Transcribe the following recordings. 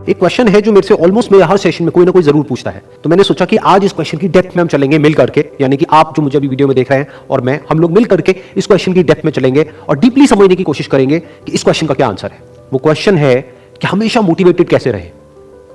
एक क्वेश्चन है जो मेरे से ऑलमोस्ट मेरे हर सेशन में कोई ना कोई जरूर पूछता है, तो मैंने सोचा कि आज इस क्वेश्चन की डेप्थ में हम चलेंगे मिल करके, यानी कि आप जो मुझे अभी वीडियो में देख रहे हैं और मैं, हम लोग मिल करके इस क्वेश्चन की डेप्थ में चलेंगे और डीपली समझने की कोशिश करेंगे कि इस क्वेश्चन का क्या आंसर है। वो क्वेश्चन है कि हमेशा मोटिवेटेड कैसे रहे।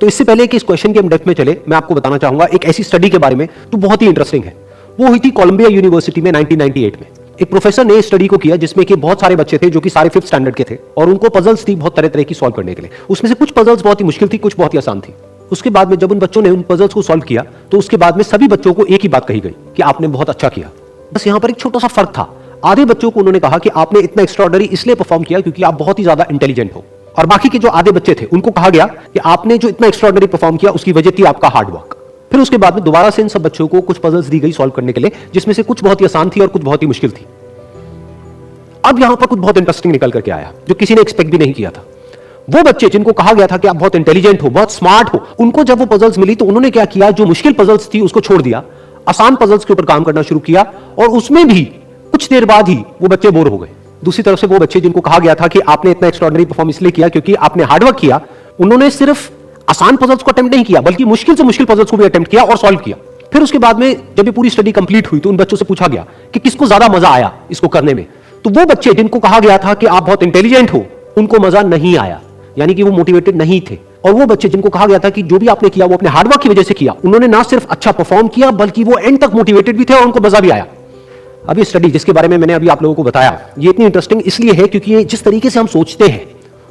तो इससे पहले कि इस क्वेश्चन की हम डेप्थ में चले, मैं आपको बताना चाहूंगा एक ऐसी स्टडी के बारे में जो बहुत ही इंटरेस्टिंग है। वो हुई थी कोलंबिया यूनिवर्सिटी में 1998 में। एक प्रोफेसर ने स्टडी को किया जिसमें कि बहुत सारे बच्चे थे जो कि सारे 5th स्टैंडर्ड के थे और उनको पजल्स थी बहुत तरह तरह की सॉल्व करने के लिए। उसमें से कुछ पजल्स बहुत ही मुश्किल थी, कुछ बहुत ही आसान थी। उसके बाद में जब उन बच्चों ने उन पजल्स को सॉल्व किया तो उसके बाद में सभी बच्चों को एक ही बात कही गई कि आपने बहुत अच्छा किया। बस यहां पर एक छोटा सा फर्क था। आधे बच्चों को उन्होंने कहा कि आपने इतना एक्स्ट्राऑर्डिनरी इसलिए परफॉर्म किया क्योंकि आप बहुत ही ज्यादा इंटेलिजेंट हो, और बाकी के जो आधे बच्चे थे उनको कहा गया कि आपने जो इतना एक्स्ट्राऑर्डिनरी परफॉर्म किया उसकी वजह थी आपका हार्ड वर्क। फिर उसके बाद में दोबारा से इन सब बच्चों को कुछ पजल्स दी गई सॉल्व करने के लिए, जिसमें से कुछ बहुत ही आसान थी और कुछ बहुत ही मुश्किल थी। अब यहां पर कुछ बहुत इंटरेस्टिंग निकल करके आया जो किसी ने एक्सपेक्ट भी नहीं किया था। वो बच्चे जिनको कहा गया था कि आप बहुत इंटेलिजेंट हो, बहुत स्मार्ट हो, उनको जब वो पजल्स मिली तो उन्होंने क्या किया, जो मुश्किल पजल्स थी उसको छोड़ दिया, आसान पजल्स के ऊपर काम करना शुरू किया, और उसमें भी कुछ देर बाद ही वो बच्चे बोर हो गए। दूसरी तरफ से वो बच्चे जिनको कहा गया था कि आपने इतना एक्स्ट्राऑर्डिनरी परफॉर्म इसलिए किया क्योंकि आपने हार्डवर्क किया, उन्होंने सिर्फ आसान पजल्स को अटेम्प्ट नहीं किया बल्कि मुश्किल से मुश्किल पजल्स को भी अटेम्प्ट किया और सॉल्व किया। फिर उसके बाद में जब ये पूरी स्टडी कंप्लीट हुई तो उन बच्चों से पूछा गया कि किसको ज्यादा मजा आया इसको करने में। तो वो बच्चे जिनको कहा गया था कि आप बहुत इंटेलिजेंट हो, उनको मजा नहीं आया, यानी कि वो मोटिवेटेड नहीं थे। और वो बच्चे जिनको कहा गया था कि जो भी आपने किया वो अपने हार्डवर्क की वजह से किया, उन्होंने ना सिर्फ अच्छा परफॉर्म किया बल्कि वो एंड तक मोटिवेटेड भी थे और उनको मजा भी आया। अब ये स्टडी जिसके बारे में मैंने अभी आप लोगों को बताया, ये इतनी इंटरेस्टिंग इसलिए है क्योंकि ये जिस तरीके से हम सोचते हैं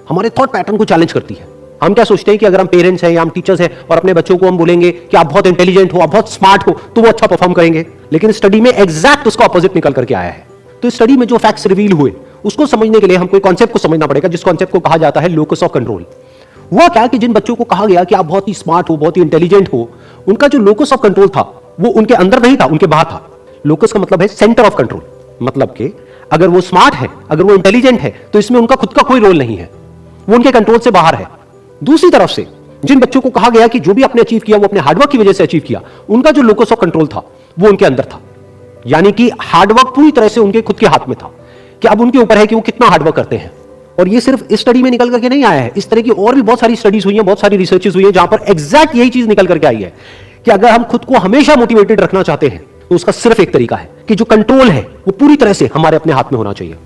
हमारे थॉट पैटर्न को चैलेंज करती है। हम क्या सोचते हैं कि अगर हम पेरेंट्स हैं या हम टीचर्स हैं और अपने बच्चों को हम बोलेंगे कि आप बहुत इंटेलिजेंट हो, आप बहुत स्मार्ट हो, तो वो अच्छा परफॉर्म करेंगे। लेकिन स्टडी में एग्जैक्ट उसका ऑपोजिट निकल करके आया है। तो स्टडी में जो फैक्ट्स रिवील हुए उसको समझने के लिए हमको एक कॉन्सेप्ट को समझना पड़ेगा, जिस कॉन्सेप्ट को कहा जाता है लोकस ऑफ कंट्रोल। हुआ क्या कि जिन बच्चों को कहा गया कि आप बहुत ही स्मार्ट हो, बहुत ही इंटेलिजेंट हो, उनका जो लोकस ऑफ कंट्रोल था वो उनके अंदर नहीं था, उनके बाहर था। लोकस का मतलब है सेंटर ऑफ कंट्रोल, मतलब कि अगर वो स्मार्ट है, अगर वो इंटेलिजेंट है तो इसमें उनका खुद का कोई रोल नहीं है, वो उनके कंट्रोल से बाहर है। दूसरी तरफ से जिन बच्चों को कहा गया कि जो भी आपने अचीव किया वो अपने हार्डवर्क की वजह से अचीव किया, उनका जो लोकस ऑफ कंट्रोल था वो उनके अंदर था, यानी कि हार्डवर्क पूरी तरह से उनके खुद के हाथ में था कि अब उनके ऊपर है कि वो कितना हार्डवर्क करते हैं। और ये सिर्फ इस स्टडी में निकल करके नहीं आया है, इस तरह की और भी बहुत सारी स्टडीज हुई हैं, बहुत सारी रिसर्चेस हुई हैं जहां पर एग्जैक्ट यही चीज निकल करके आई है कि अगर हम खुद को हमेशा मोटिवेटेड रखना चाहते हैं तो उसका सिर्फ एक तरीका है कि जो कंट्रोल है वो पूरी तरह से हमारे अपने हाथ में होना चाहिए।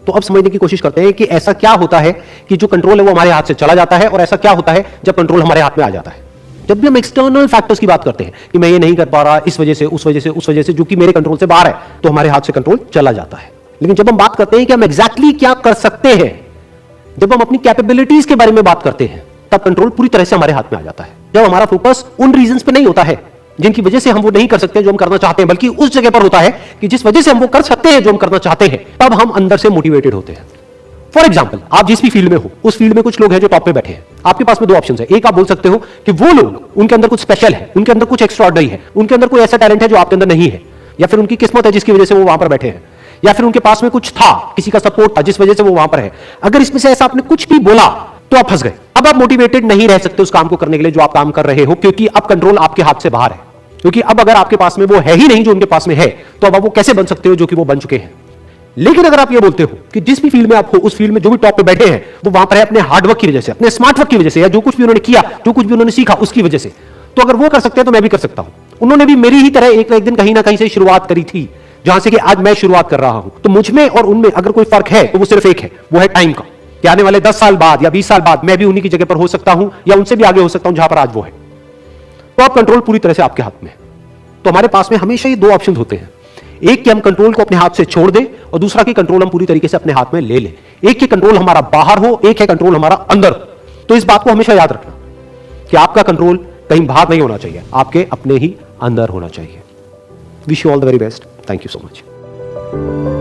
तो अब समझने की कोशिश करते हैं कि ऐसा क्या होता है कि जो कंट्रोल है वो हमारे हाथ से चला जाता है, और ऐसा क्या होता है जब कंट्रोल हमारे हाथ में आ जाता है। जब भी हम एक्सटर्नल फैक्टर्स की बात करते हैं कि मैं ये नहीं कर पा रहा इस वजह से, उस वजह से, उस वजह से, जो कि मेरे कंट्रोल से बाहर है, तो हमारे हाथ से कंट्रोल चला जाता है। लेकिन जब हम बात करते हैं कि हम एग्जैक्टली क्या कर सकते हैं, जब हम अपनी कैपेबिलिटीज के बारे में बात करते हैं, तब कंट्रोल पूरी तरह से हमारे हाथ में आ जाता है। जब हमारा फोकस उन रीजंस पे नहीं होता है जिनकी वजह से हम वो नहीं कर सकते जो हम करना चाहते हैं, बल्कि उस जगह पर होता है कि जिस वजह से हम वो कर सकते हैं जो हम करना चाहते हैं, तब हम अंदर से मोटिवेटेड होते हैं। फॉर एग्जाम्पल, आप जिस भी फील्ड में हो, उस फील्ड में कुछ लोग हैं जो टॉप पे बैठे हैं। आपके पास में दो ऑप्शन है। एक, आप बोल सकते हो कि वो लोग, उनके अंदर कुछ स्पेशल है, उनके अंदर कुछ एक्स्ट्राऑर्डिनरी है, उनके अंदर कोई ऐसा टैलेंट है जो आपके अंदर नहीं है, या फिर उनकी किस्मत है जिसकी वजह से वो वहां पर बैठे हैं, या फिर उनके पास में कुछ था, किसी का सपोर्ट था जिस वजह से वो वहां पर है। अगर इसमें से ऐसा आपने कुछ भी बोला तो आप फंस गए। अब आप मोटिवेटेड नहीं रह सकते उस काम को करने के लिए जो आप काम कर रहे हो, क्योंकि अब कंट्रोल आपके हाथ से बाहर है। क्योंकि अब अगर आपके पास में वो है ही नहीं जो उनके पास में है, तो अब आप वो कैसे बन सकते हो जो कि वो बन चुके हैं। लेकिन अगर आप ये बोलते हो कि जिस भी फील्ड में आप हो, उस फील्ड में जो भी टॉप पे बैठे हैं वो वहां पर है अपने हार्डवर्क की वजह से, अपने स्मार्टवर्क की वजह से, या जो कुछ भी उन्होंने किया, जो कुछ भी उन्होंने सीखा उसकी वजह से, तो अगर वो कर सकते हैं तो मैं भी कर सकता हूं। उन्होंने भी मेरी ही तरह एक दिन कहीं ना कहीं से शुरुआत करी थी, जहां से कि आज मैं शुरुआत कर रहा हूं। तो मुझ में और उनमें अगर कोई फर्क है तो वो सिर्फ एक है, वो है टाइम का, कि आने वाले 10 साल बाद या 20 साल बाद मैं भी उन्हीं की जगह पर हो सकता हूं या उनसे भी आगे हो सकता हूं जहां पर आज वो है। तो अब कंट्रोल पूरी तरह से आपके हाथ में है। तो हमारे पास में हमेशा ये दो ऑप्शन होते हैं, एक कि हम कंट्रोल को अपने हाथ से छोड़ दें, और दूसरा कि कंट्रोल हम पूरी तरीके से अपने हाथ में ले लें। एक कि कंट्रोल हमारा बाहर हो, एक है कंट्रोल हमारा अंदर। तो इस बात को हमेशा याद रखना कि आपका कंट्रोल कहीं बाहर नहीं होना चाहिए, आपके अपने ही अंदर होना चाहिए। Wish you all the very best. Thank you so much.